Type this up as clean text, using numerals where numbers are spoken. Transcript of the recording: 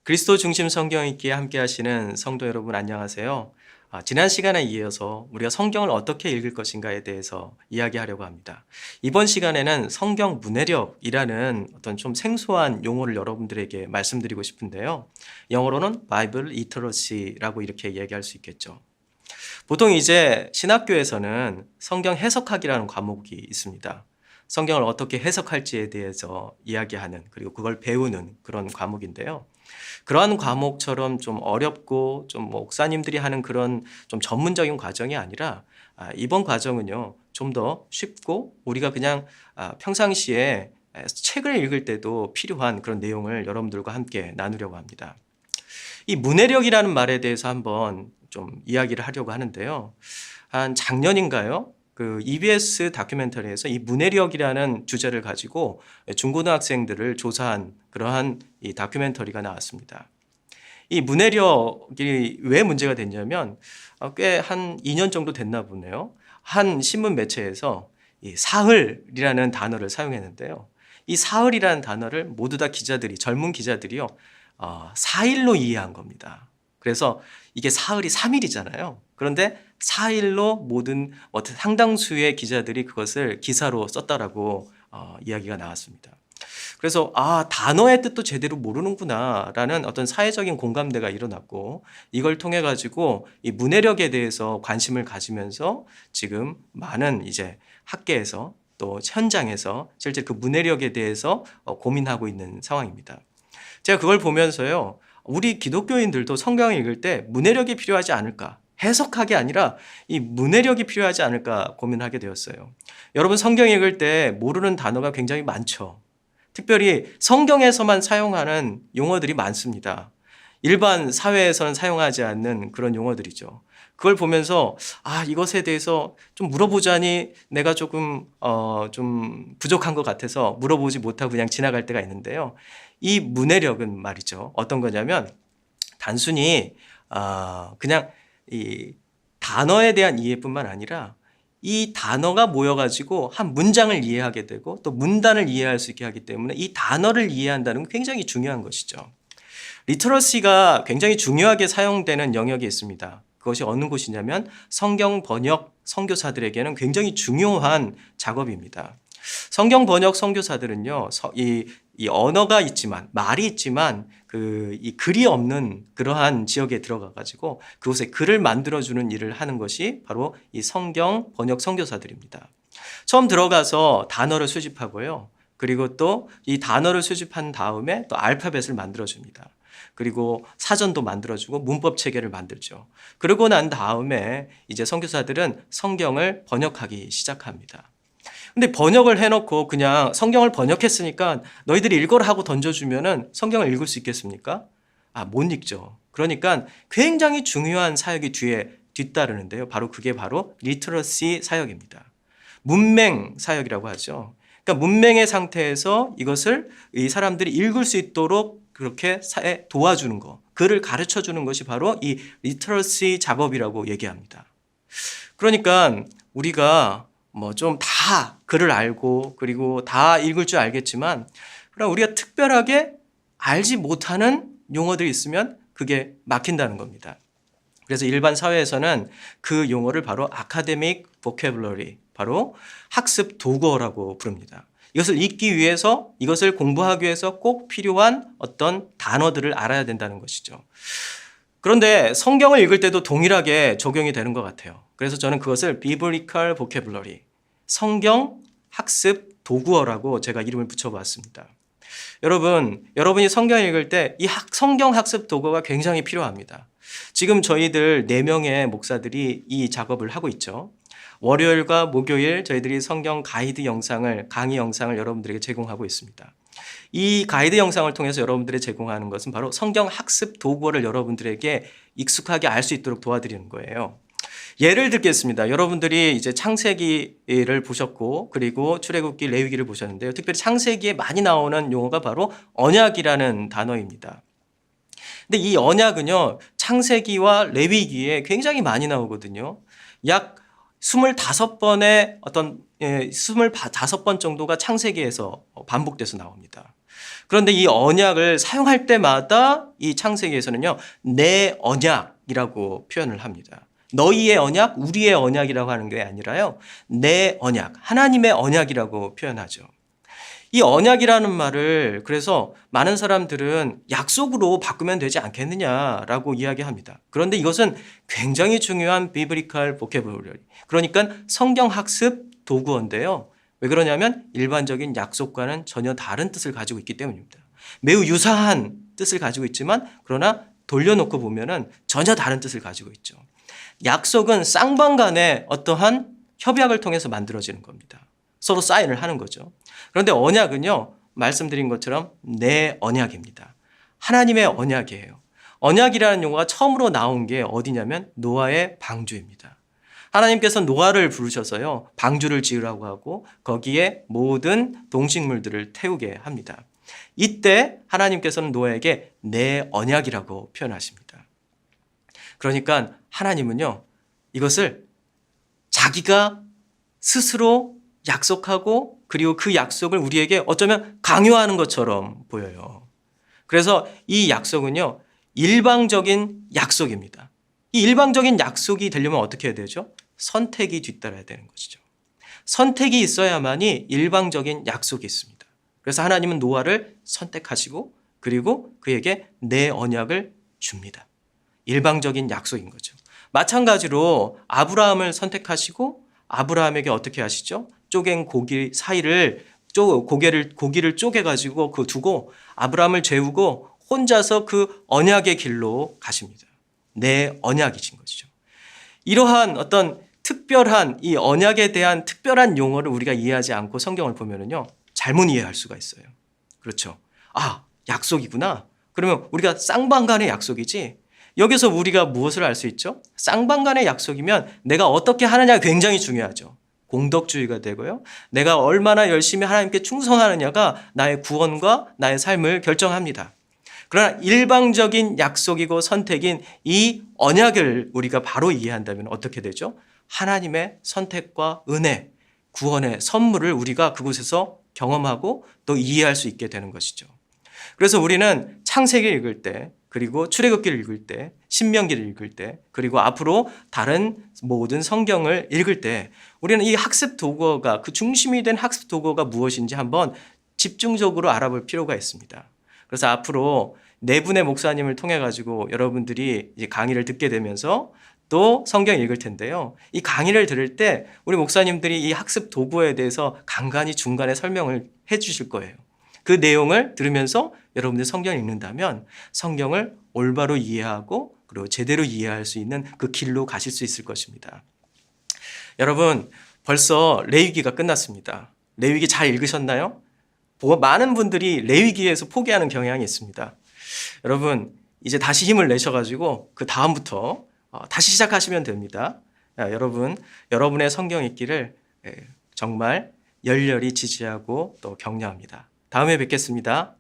그리스도 중심 성경 읽기에 함께 하시는 성도 여러분 안녕하세요. 지난 시간에 이어서 우리가 성경을 어떻게 읽을 것인가에 대해서 이야기하려고 합니다. 이번 시간에는 성경 문해력이라는 어떤 좀 생소한 용어를 여러분들에게 말씀드리고 싶은데요. 영어로는 Bible Literacy라고 이렇게 얘기할 수 있겠죠. 보통 이제 신학교에서는 성경 해석학이라는 과목이 있습니다. 성경을 어떻게 해석할지에 대해서 이야기하는, 그리고 그걸 배우는 그런 과목인데요. 그러한 과목처럼 좀 어렵고 좀 목사님들이 하는 그런 좀 전문적인 과정이 아니라 이번 과정은요, 좀 더 쉽고 우리가 그냥 평상시에 책을 읽을 때도 필요한 그런 내용을 여러분들과 함께 나누려고 합니다. 이 문해력이라는 말에 대해서 한번 좀 이야기를 하려고 하는데요. 한 작년인가요? 그 EBS 다큐멘터리에서 이 문해력이라는 주제를 가지고 중고등학생들을 조사한 그러한 이 다큐멘터리가 나왔습니다. 이 문해력이 왜 문제가 됐냐면 꽤 한 2년 정도 됐나 보네요. 한 신문 매체에서 이 사흘이라는 단어를 사용했는데요. 이 사흘이라는 단어를 모두 다 기자들이, 젊은 기자들이요, 4일로 이해한 겁니다. 그래서 이게 사흘이 3일이잖아요. 그런데 4일로 모든 상당수의 기자들이 그것을 기사로 썼다라고 이야기가 나왔습니다. 그래서 단어의 뜻도 제대로 모르는구나라는 어떤 사회적인 공감대가 일어났고, 이걸 통해 가지고 이 문해력에 대해서 관심을 가지면서 지금 많은 이제 학계에서 또 현장에서 실제 그 문해력에 대해서 고민하고 있는 상황입니다. 제가 그걸 보면서요, 우리 기독교인들도 성경을 읽을 때 문해력이 필요하지 않을까, 해석학이 아니라 이 문해력이 필요하지 않을까 고민하게 되었어요. 여러분, 성경 읽을 때 모르는 단어가 굉장히 많죠. 특별히 성경에서만 사용하는 용어들이 많습니다. 일반 사회에서는 사용하지 않는 그런 용어들이죠. 그걸 보면서 이것에 대해서 좀 물어보자니 내가 조금 좀 부족한 것 같아서 물어보지 못하고 그냥 지나갈 때가 있는데요. 이 문해력은 말이죠, 어떤 거냐면 단순히 그냥 이 단어에 대한 이해뿐만 아니라 이 단어가 모여가지고 한 문장을 이해하게 되고 또 문단을 이해할 수 있게 하기 때문에 이 단어를 이해한다는 건 굉장히 중요한 것이죠. 리터러시가 굉장히 중요하게 사용되는 영역이 있습니다. 그것이 어느 곳이냐면 성경 번역 선교사들에게는 굉장히 중요한 작업입니다. 성경 번역 선교사들은요, 이 언어가 있지만, 말이 있지만 이 글이 없는 그러한 지역에 들어가 가지고 그곳에 글을 만들어주는 일을 하는 것이 바로 이 성경 번역 선교사들입니다. 처음 들어가서 단어를 수집하고요, 그리고 또 이 단어를 수집한 다음에 또 알파벳을 만들어줍니다. 그리고 사전도 만들어주고 문법 체계를 만들죠. 그러고 난 다음에 이제 선교사들은 성경을 번역하기 시작합니다. 근데 번역을 해놓고 그냥 성경을 번역했으니까 너희들이 읽어라 하고 던져주면은 성경을 읽을 수 있겠습니까? 못 읽죠. 그러니까 굉장히 중요한 사역이 뒤에 뒤따르는데요. 그게 바로 리터러시 사역입니다. 문맹 사역이라고 하죠. 그러니까 문맹의 상태에서 이것을 이 사람들이 읽을 수 있도록 그렇게 도와주는 거, 글을 가르쳐 주는 것이 바로 이 리터러시 작업이라고 얘기합니다. 그러니까 우리가 좀 다 글을 알고 그리고 다 읽을 줄 알겠지만, 그럼 우리가 특별하게 알지 못하는 용어들이 있으면 그게 막힌다는 겁니다. 그래서 일반 사회에서는 그 용어를 바로 아카데믹 보캐블러리, 바로 학습 도구어라고 부릅니다. 이것을 읽기 위해서, 이것을 공부하기 위해서 꼭 필요한 어떤 단어들을 알아야 된다는 것이죠. 그런데 성경을 읽을 때도 동일하게 적용이 되는 것 같아요. 그래서 저는 그것을 비블리컬 보캐블러리, 성경 학습 도구어라고 제가 이름을 붙여봤습니다. 여러분이 성경을 읽을 때 이 성경 학습 도구가 굉장히 필요합니다. 지금 저희들 4명의 목사들이 이 작업을 하고 있죠. 월요일과 목요일 저희들이 성경 가이드 영상을, 강의 영상을 여러분들에게 제공하고 있습니다. 이 가이드 영상을 통해서 여러분들에게 제공하는 것은 바로 성경 학습 도구어를 여러분들에게 익숙하게 알 수 있도록 도와드리는 거예요. 예를 들겠습니다. 여러분들이 이제 창세기를 보셨고 그리고 출애굽기, 레위기를 보셨는데요. 특별히 창세기에 많이 나오는 용어가 바로 언약이라는 단어입니다. 근데 이 언약은요, 창세기와 레위기에 굉장히 많이 나오거든요. 약 25번의 어떤 25번 정도가 창세기에서 반복돼서 나옵니다. 그런데 이 언약을 사용할 때마다 이 창세기에서는요, 내 언약이라고 표현을 합니다. 너희의 언약, 우리의 언약이라고 하는 게 아니라요, 내 언약, 하나님의 언약이라고 표현하죠. 이 언약이라는 말을 그래서 많은 사람들은 약속으로 바꾸면 되지 않겠느냐라고 이야기합니다. 그런데 이것은 굉장히 중요한 비브리컬 보캐블러리, 그러니까 성경 학습 도구어인데요. 왜 그러냐면 일반적인 약속과는 전혀 다른 뜻을 가지고 있기 때문입니다. 매우 유사한 뜻을 가지고 있지만 그러나 돌려놓고 보면은 전혀 다른 뜻을 가지고 있죠. 약속은 쌍방 간의 어떠한 협약을 통해서 만들어지는 겁니다. 서로 사인을 하는 거죠. 그런데 언약은요, 말씀드린 것처럼 내 언약입니다. 하나님의 언약이에요. 언약이라는 용어가 처음으로 나온 게 어디냐면 노아의 방주입니다. 하나님께서 노아를 부르셔서요, 방주를 지으라고 하고 거기에 모든 동식물들을 태우게 합니다. 이때 하나님께서는 노아에게 내 언약이라고 표현하십니다. 그러니까 하나님은요, 이것을 자기가 스스로 약속하고 그리고 그 약속을 우리에게 어쩌면 강요하는 것처럼 보여요. 그래서 이 약속은요, 일방적인 약속입니다. 이 일방적인 약속이 되려면 어떻게 해야 되죠? 선택이 뒤따라야 되는 것이죠. 선택이 있어야만이 일방적인 약속이 있습니다. 그래서 하나님은 노아를 선택하시고 그리고 그에게 내 언약을 줍니다. 일방적인 약속인 거죠. 마찬가지로 아브라함을 선택하시고 아브라함에게 어떻게 하시죠? 쪼갠 고기 사이를 고기를 쪼개가지고 그 두고 아브라함을 재우고 혼자서 그 언약의 길로 가십니다. 내 언약이신 것이죠. 이러한 어떤 특별한 이 언약에 대한 특별한 용어를 우리가 이해하지 않고 성경을 보면은요, 잘못 이해할 수가 있어요. 그렇죠. 아, 약속이구나. 그러면 우리가 쌍방 간의 약속이지. 여기서 우리가 무엇을 알 수 있죠? 쌍방 간의 약속이면 내가 어떻게 하느냐가 굉장히 중요하죠. 공덕주의가 되고요. 내가 얼마나 열심히 하나님께 충성하느냐가 나의 구원과 나의 삶을 결정합니다. 그러나 일방적인 약속이고 선택인 이 언약을 우리가 바로 이해한다면 어떻게 되죠? 하나님의 선택과 은혜, 구원의 선물을 우리가 그곳에서 경험하고 또 이해할 수 있게 되는 것이죠. 그래서 우리는 창세기를 읽을 때, 그리고 출애굽기를 읽을 때, 신명기를 읽을 때, 그리고 앞으로 다른 모든 성경을 읽을 때 우리는 이 학습 도구가, 그 중심이 된 학습 도구가 무엇인지 한번 집중적으로 알아볼 필요가 있습니다. 그래서 앞으로 네 분의 목사님을 통해 가지고 여러분들이 이제 강의를 듣게 되면서 또 성경 읽을 텐데요. 이 강의를 들을 때 우리 목사님들이 이 학습 도구에 대해서 간간히 중간에 설명을 해 주실 거예요. 그 내용을 들으면서 여러분들 성경을 읽는다면 성경을 올바로 이해하고 그리고 제대로 이해할 수 있는 그 길로 가실 수 있을 것입니다. 여러분, 벌써 레위기가 끝났습니다. 레위기 잘 읽으셨나요? 많은 분들이 레위기에서 포기하는 경향이 있습니다. 여러분, 이제 다시 힘을 내셔가지고 그 다음부터 다시 시작하시면 됩니다. 여러분, 여러분의 성경 읽기를 정말 열렬히 지지하고 또 격려합니다. 다음에 뵙겠습니다.